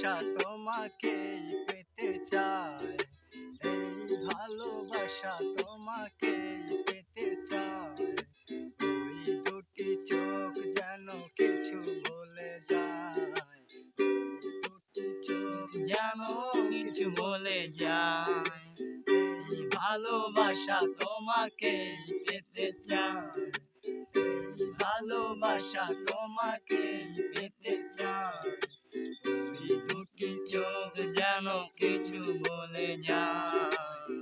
ভালোবাসা তোমাকেই পেতে চায়, এই ভালোবাসা তোমাকেই পেতে চায়। ওই দুটি চোখ যেন কিছু বলে যায়, দুটি চোখ যেন কিছু বলে যায়। এই ভালোবাসা তোমাকেই পেতে চায়, এই ভালোবাসা তোমাকেই পেতে চায়। ওই দুটি চোখ যেন কিছু বলে যায়।